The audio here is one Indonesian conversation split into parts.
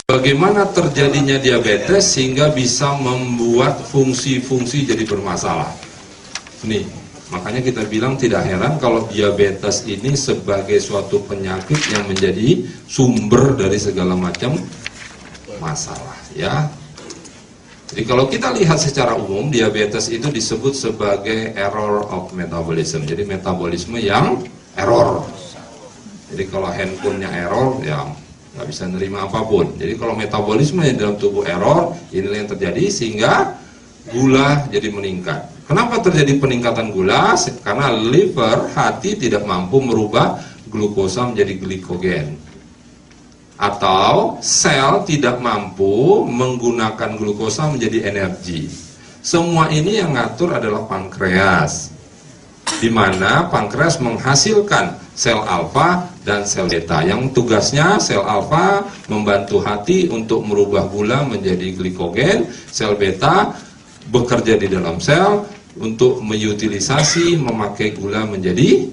bagaimana terjadinya diabetes sehingga bisa membuat fungsi-fungsi jadi bermasalah. Nih, makanya kita bilang tidak heran kalau diabetes ini sebagai suatu penyakit yang menjadi sumber dari segala macam masalah, ya. Jadi kalau kita lihat secara umum, diabetes itu disebut sebagai error of metabolism. Jadi metabolisme yang error. Jadi kalau handphonenya error, ya nggak bisa nerima apapun. Jadi kalau metabolisme yang dalam tubuh error, inilah yang terjadi sehingga gula jadi meningkat. Kenapa terjadi peningkatan gula? Karena liver, hati tidak mampu merubah glukosa menjadi glikogen. Atau sel tidak mampu menggunakan glukosa menjadi energi. Semua ini yang ngatur adalah pankreas, di mana pankreas menghasilkan sel alfa dan sel beta. Yang tugasnya sel alfa membantu hati untuk merubah gula menjadi glikogen, sel beta bekerja di dalam sel untuk mengutilisasi, memakai gula menjadi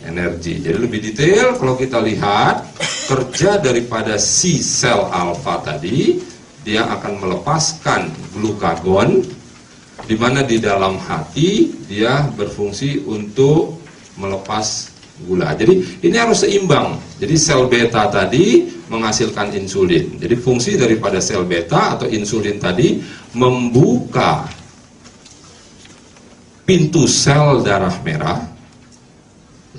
energi. Jadi lebih detail kalau kita lihat kerja daripada si sel alfa tadi, dia akan melepaskan glukagon, di mana di dalam hati dia berfungsi untuk melepas gula. Jadi ini harus seimbang. Jadi sel beta tadi menghasilkan insulin. Jadi fungsi daripada sel beta atau insulin tadi membuka pintu sel darah merah.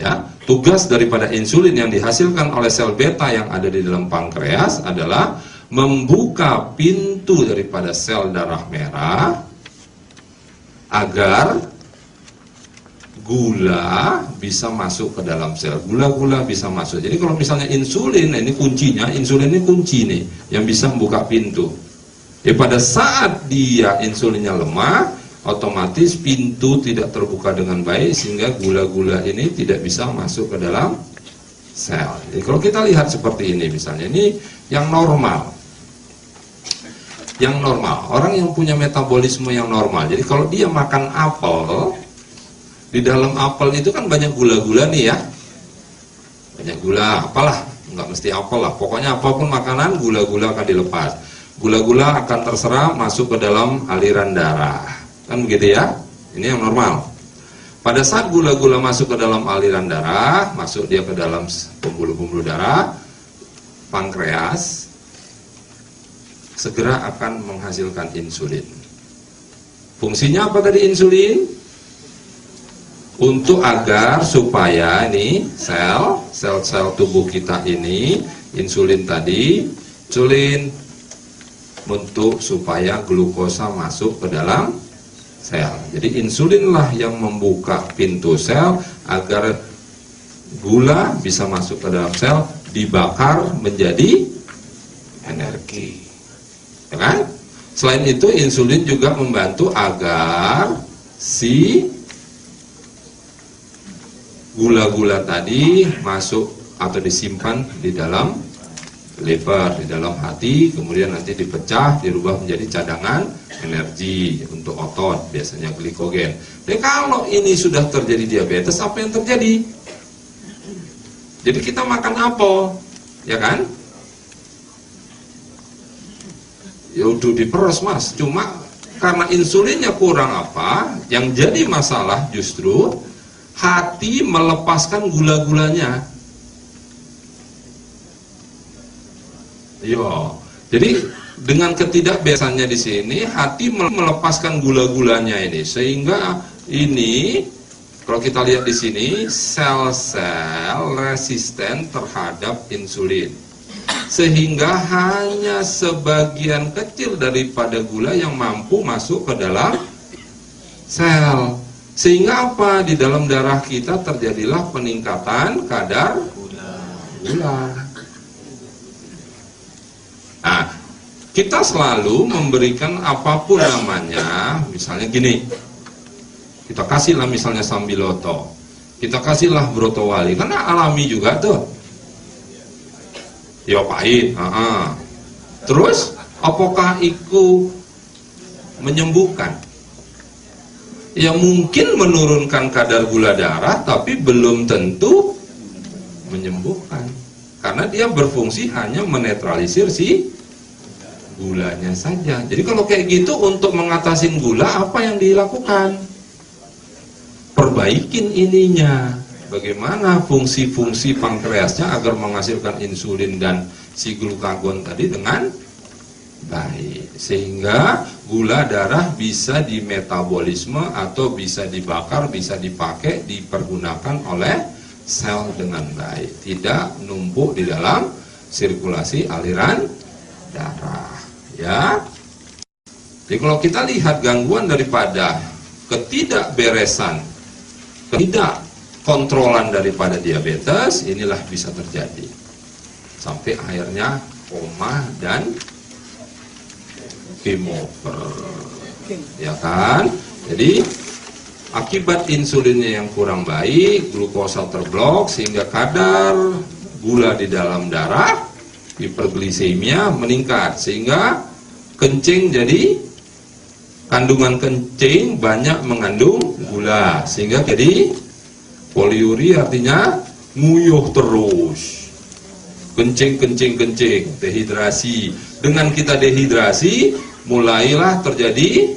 Ya, tugas daripada insulin yang dihasilkan oleh sel beta yang ada di dalam pankreas adalah membuka pintu daripada sel darah merah agar gula bisa masuk ke dalam sel. Gula-gula bisa masuk. Jadi kalau misalnya insulin, ini kuncinya, insulin ini kunci nih yang bisa membuka pintu. Ya, pada saat dia insulinnya lemah, otomatis pintu tidak terbuka dengan baik sehingga gula-gula ini tidak bisa masuk ke dalam sel. Jadi kalau kita lihat seperti ini misalnya, ini yang normal. Yang normal, orang yang punya metabolisme yang normal. Jadi kalau dia makan apel, di dalam apel itu kan banyak gula-gula nih ya. Banyak gula, apalah, nggak mesti apel lah. Pokoknya apapun makanan, gula-gula akan dilepas. Gula-gula akan terserap masuk ke dalam aliran darah. Kan begitu ya, ini yang normal. Pada saat gula-gula masuk ke dalam aliran darah, masuk dia ke dalam pembuluh-pembuluh darah, pankreas segera akan menghasilkan insulin. Fungsinya apa tadi insulin? Untuk agar supaya ini sel-sel tubuh kita ini, insulin tadi, insulin untuk supaya glukosa masuk ke dalam sel. Jadi insulinlah yang membuka pintu sel agar gula bisa masuk ke dalam sel, dibakar menjadi energi. Ya kan? Selain itu insulin juga membantu agar si gula-gula tadi masuk atau disimpan di dalam liver, di dalam hati, kemudian nanti dipecah, dirubah menjadi cadangan energi untuk otot, biasanya glikogen. Dan kalau ini sudah terjadi diabetes, apa yang terjadi? Jadi kita makan apel, ya kan? Ya udah diperes mas, cuma karena insulinnya kurang apa, yang jadi masalah justru hati melepaskan gula-gulanya. Yo, jadi dengan ketidakbiasaannya di sini, hati melepaskan gula-gulanya ini, sehingga ini kalau kita lihat di sini sel-sel resisten terhadap insulin, sehingga hanya sebagian kecil daripada gula yang mampu masuk ke dalam sel, sehingga apa, di dalam darah kita terjadilah peningkatan kadar gula. Nah, kita selalu memberikan apapun namanya, misalnya gini, kita kasihlah misalnya sambiloto, kita kasihlah brotowali, karena alami juga tuh, ya pahit. Terus, apakah itu menyembuhkan? Ya mungkin menurunkan kadar gula darah, tapi belum tentu menyembuhkan. Karena dia berfungsi hanya menetralisir si gulanya saja. Jadi kalau kayak gitu, untuk mengatasi gula apa yang dilakukan? Perbaikin ininya. Bagaimana fungsi-fungsi pankreasnya agar menghasilkan insulin dan si glukagon tadi dengan baik, sehingga gula darah bisa dimetabolisme atau bisa dibakar, bisa dipakai, dipergunakan oleh sel dengan baik, tidak numpuk di dalam sirkulasi aliran darah, ya. Jadi kalau kita lihat gangguan daripada ketidakberesan, ketidakkontrolan daripada diabetes, inilah bisa terjadi sampai akhirnya koma dan game over, ya kan? Jadi akibat insulinnya yang kurang baik, glukosa terblok sehingga kadar gula di dalam darah, hiperglisemia meningkat, sehingga kencing, jadi kandungan kencing banyak mengandung gula, sehingga jadi poliuri, artinya nguyuh terus, kencing, dehidrasi. Dengan kita dehidrasi, mulailah terjadi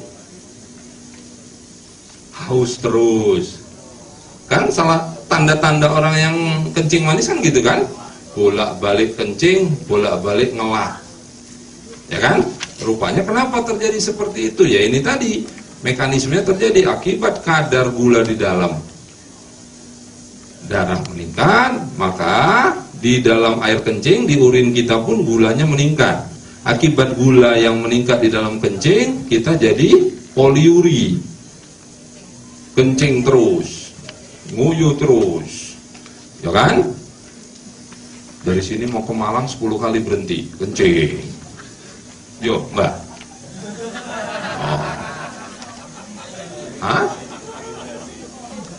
haus terus. Kan salah tanda-tanda orang yang kencing manis kan gitu kan? Bolak-balik kencing, bolak-balik ngelak. Ya kan? Rupanya kenapa terjadi seperti itu? Ya ini tadi, mekanismenya terjadi akibat kadar gula di dalam darah meningkat, maka di dalam air kencing, di urin kita pun gulanya meningkat. Akibat gula yang meningkat di dalam kencing, kita jadi poliuri, kencing terus, nguyuh terus, ya kan? Dari sini mau ke Malang 10 kali berhenti kencing. Yo, Mbak. Oh. Hah?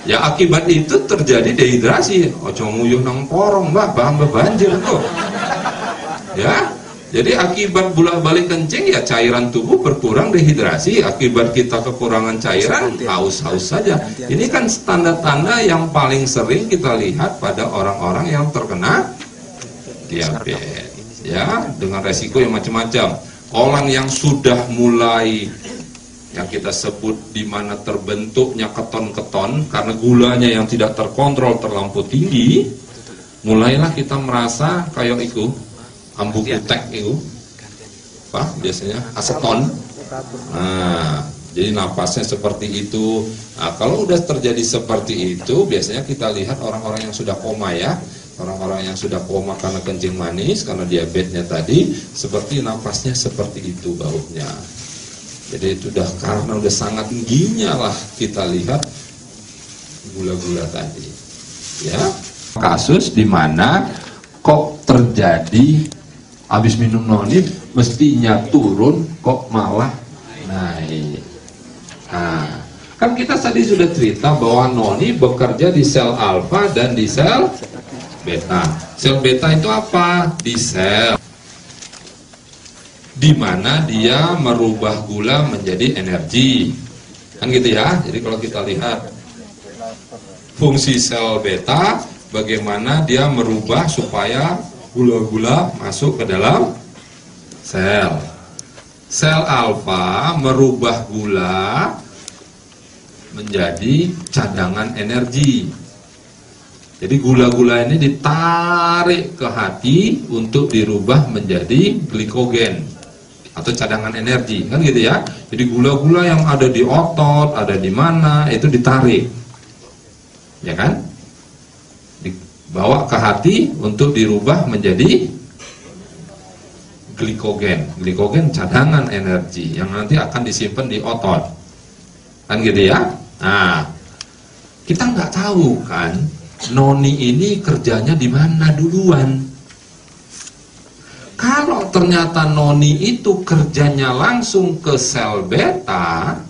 Ya akibat itu terjadi dehidrasi. Ojo nguyuh nang porong, Mbak, tambah banjir tuh. Ya. Jadi akibat bolak-balik kencing, ya cairan tubuh berkurang, dehidrasi. Akibat kita kekurangan cairan, haus-haus saja. Ini kan tanda-tanda yang paling sering kita lihat pada orang-orang yang terkena diabetes, ya, dengan resiko yang macam-macam. Orang yang sudah mulai yang kita sebut di mana terbentuknya keton-keton karena gulanya yang tidak terkontrol terlampau tinggi, mulailah kita merasa kayak itu ambu kutek itu, apa biasanya aseton. Nah, jadi napasnya seperti itu. Nah, kalau udah terjadi seperti itu, biasanya kita lihat orang-orang yang sudah koma, ya. Orang-orang yang sudah koma karena kencing manis, karena diabetesnya tadi, seperti napasnya seperti itu baunya. Jadi itu udah karena udah sangat tingginya lah kita lihat gula-gula tadi. Ya, kasus di mana kok terjadi habis minum noni mestinya turun kok malah naik. Nah, kan kita tadi sudah cerita bahwa noni bekerja di sel alfa dan di sel beta. Sel beta itu apa? Di sel di mana dia merubah gula menjadi energi. Kan gitu ya. Jadi kalau kita lihat fungsi sel beta, bagaimana dia merubah supaya gula-gula masuk ke dalam sel. Sel alfa merubah gula menjadi cadangan energi. Jadi gula-gula ini ditarik ke hati untuk dirubah menjadi glikogen atau cadangan energi, kan gitu ya. Jadi gula-gula yang ada di otot, ada di mana, itu ditarik, ya kan, dibawa ke hati untuk dirubah menjadi glikogen. Glikogen cadangan energi yang nanti akan disimpan di otot, kan gitu ya. Nah, kita nggak tahu kan noni ini kerjanya di mana duluan. Kalau ternyata noni itu kerjanya langsung ke sel beta,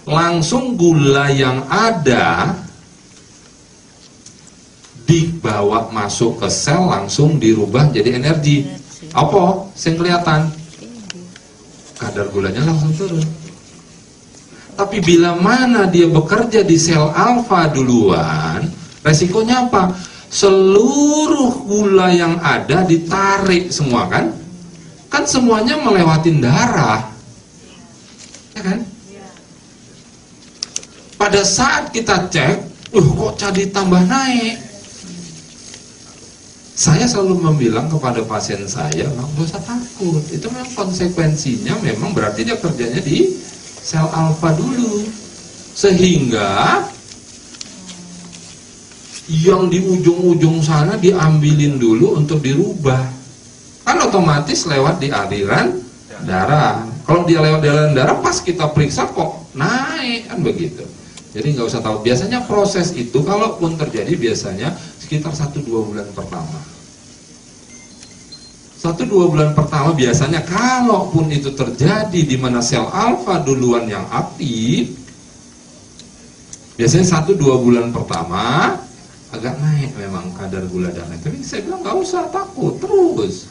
langsung gula yang ada dibawa masuk ke sel, langsung dirubah jadi energi. Apa? Yang kelihatan kadar gulanya langsung turun. Tapi bila mana dia bekerja di sel alfa duluan, resikonya apa? Seluruh gula yang ada ditarik semua, kan? Kan semuanya melewatin darah, ya kan? Pada saat kita cek, kok jadi tambah naik. Saya selalu membilang kepada pasien saya, nggak usah takut. Itu memang konsekuensinya, memang berarti dia kerjanya di sel alfa dulu, sehingga yang di ujung-ujung sana diambilin dulu untuk dirubah. Kan otomatis lewat di aliran darah. Kalau dia lewat di aliran darah, pas kita periksa kok naik, kan begitu. Jadi nggak usah tahu. Biasanya proses itu kalaupun terjadi biasanya sekitar 1-2 bulan pertama. 1-2 bulan pertama biasanya, kalaupun itu terjadi di mana sel alfa duluan yang aktif, biasanya 1-2 bulan pertama agak naik memang kadar gula darah. Tapi saya bilang nggak usah takut terus,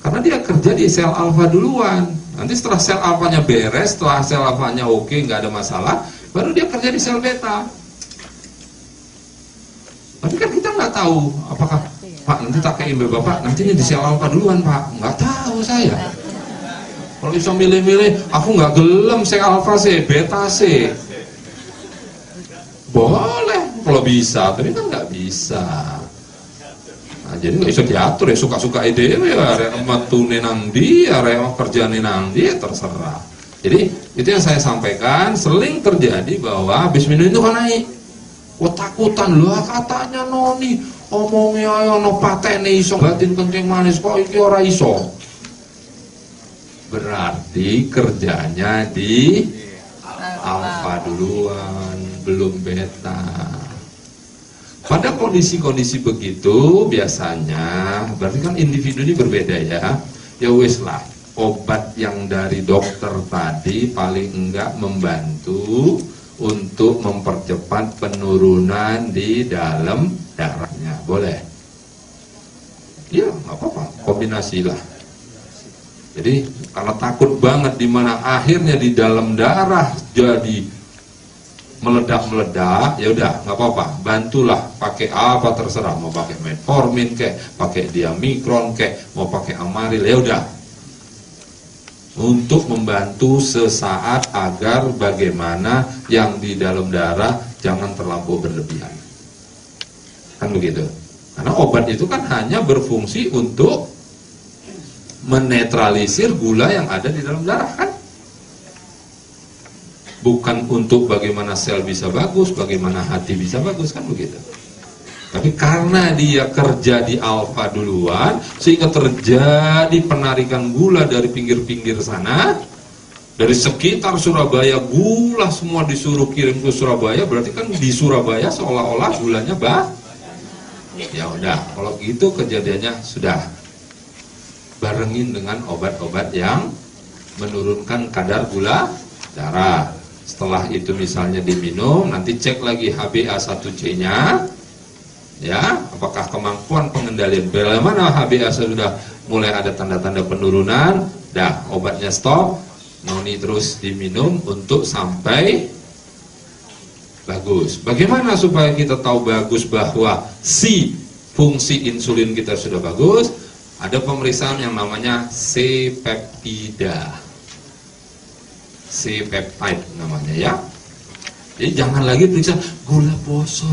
karena dia kerja di sel alfa duluan. Nanti setelah sel alfanya beres, setelah sel alfanya oke, nggak ada masalah, baru dia kerja di sel beta. Tapi kan kita nggak tahu, apakah Pak nanti tak kayak imbel Bapak, nantinya di sel alfa duluan Pak. Nggak tahu saya. Kalau bisa milih-milih, aku nggak gelem sel alfa sih, beta sih. Boleh kalau bisa, tapi kan nggak bisa. Nah, jadi nggak bisa diatur ya, suka-suka ide ya, rek matune nang ndi, ya rek kerjane nang ndi, ya terserah. Jadi itu yang saya sampaikan, sering terjadi bahwa habis minum itu kan naik. Takutan loh, katanya noni omongnya ayo no patene iso batin kencing manis, kok iki ora iso. Berarti kerjanya di alfa duluan, belum beta. Pada kondisi-kondisi begitu biasanya berarti kan individu ini berbeda ya. Ya wis lah, obat yang dari dokter tadi paling enggak membantu untuk mempercepat penurunan di dalam darahnya. Boleh? Ya nggak apa-apa, kombinasi lah. Jadi karena takut banget dimana akhirnya di dalam darah jadi meledak-meledak, ya udah nggak apa-apa, bantulah pakai apa terserah, mau pakai metformin kek, pakai diamikron kek, mau pakai amaril, ya udah, untuk membantu sesaat agar bagaimana yang di dalam darah jangan terlampau berlebihan, kan begitu. Karena obat itu kan hanya berfungsi untuk menetralisir gula yang ada di dalam darah, kan? Bukan untuk bagaimana sel bisa bagus, bagaimana hati bisa bagus, kan begitu. Tapi karena dia kerja di alfa duluan, sehingga terjadi penarikan gula dari pinggir-pinggir sana, dari sekitar Surabaya, gula semua disuruh kirim ke Surabaya, berarti kan di Surabaya seolah-olah gulanya ya udah, kalau gitu kejadiannya sudah barengin dengan obat-obat yang menurunkan kadar gula darah. Setelah itu misalnya diminum, nanti cek lagi HbA1c-nya, ya, apakah kemampuan pengendalian. Bila mana HbA1 sudah mulai ada tanda-tanda penurunan, dah obatnya stop, noni terus diminum untuk sampai bagus. Bagaimana supaya kita tahu bagus bahwa si fungsi insulin kita sudah bagus? Ada pemeriksaan yang namanya C-peptida. C-peptide namanya ya. Jadi jangan lagi periksa gula poso,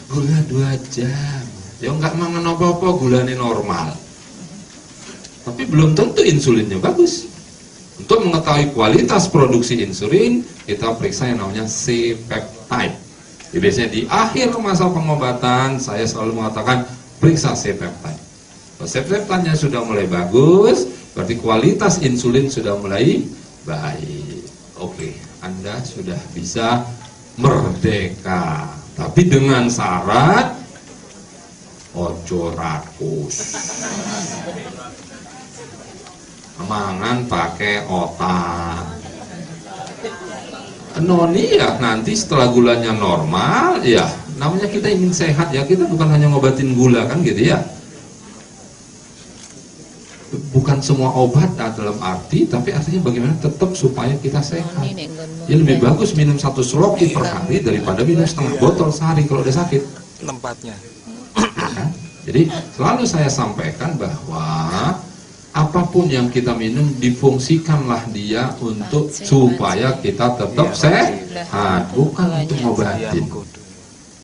gula 2 jam. Ya nggak mangan apa-apa, gulanya normal. Tapi belum tentu insulinnya bagus. Untuk mengetahui kualitas produksi insulin, kita periksa yang namanya C-peptide. Jadi biasanya di akhir masa pengobatan, saya selalu mengatakan periksa C-peptide. Kalau C-peptide-nya sudah mulai bagus, berarti kualitas insulin sudah mulai baik. Oke, Anda sudah bisa merdeka, tapi dengan syarat ojo rakus, mangan pakai otak. Noni ya nanti setelah gulanya normal, ya namanya kita ingin sehat ya, kita bukan hanya ngobatin gula kan gitu ya. Bukan semua obat dalam arti, tapi artinya bagaimana tetap supaya kita sehat. Ya lebih bagus minum 1 sloki per hari daripada minum setengah botol sehari kalau udah sakit. Tempatnya. Jadi selalu saya sampaikan bahwa apapun yang kita minum difungsikanlah dia untuk supaya kita tetap sehat, bukan untuk ngobatin.